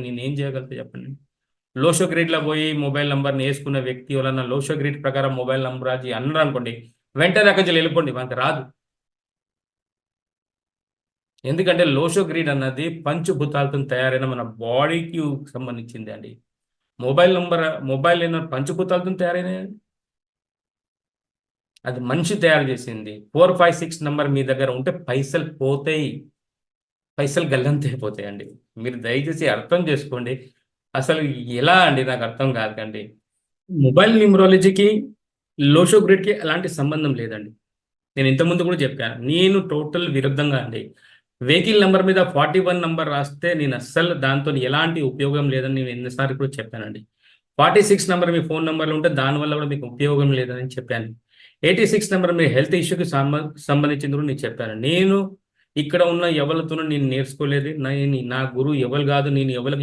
నేనేం చేయగలుగుతా చెప్పండి. లోషో గ్రిడ్లో పోయి మొబైల్ నంబర్ని వేసుకున్న వ్యక్తి ఎవరన్నా లోషో గ్రిడ్ ప్రకారం మొబైల్ నంబర్ అది అన్నారు అనుకోండి, వెంటనే అక్కడి నుంచి వెళ్ళిపోండి, మనకు రాదు. ఎందుకంటే లోషో గ్రిడ్ అన్నది పంచభూతాలతో తయారైన మన బాడీకి సంబంధించింది అండి. మొబైల్ పంచభూతాలతో తయారైన అది మనిషి తయారు చేసింది. 456 నంబర్ మీ దగ్గర ఉంటే పైసలు పోతాయి, పైసలు గల్లంతైపోతాయండి. మీరు దయచేసి అర్థం చేసుకోండి. అసలు ఎలా అండి, నాకు అర్థం కాదండి. మొబైల్ న్యూమరాలజీకి లోషో గ్రిడ్కి ఎలాంటి సంబంధం లేదండి. నేను ఇంతకుముందు కూడా చెప్పాను, నేను టోటల్ విరుద్ధంగా అండి. వెహికల్ నెంబర్ మీద 41 నంబర్ రాస్తే నేను అస్సలు దాంతో ఎలాంటి ఉపయోగం లేదని నేను ఎన్నిసార్లు కూడా చెప్పానండి. 46 నంబర్ మీ ఫోన్ నెంబర్లో ఉంటే దానివల్ల కూడా మీకు ఉపయోగం లేదని చెప్పాను. 86 నెంబర్ మీ హెల్త్ ఇష్యూకి సంబంధించింది కూడా నేను చెప్పాను. నేను ఇక్కడ ఉన్న ఎవరితోనూ నేను నేర్చుకోలేదు. నా గురువు ఎవరు కాదు, నేను ఎవరికి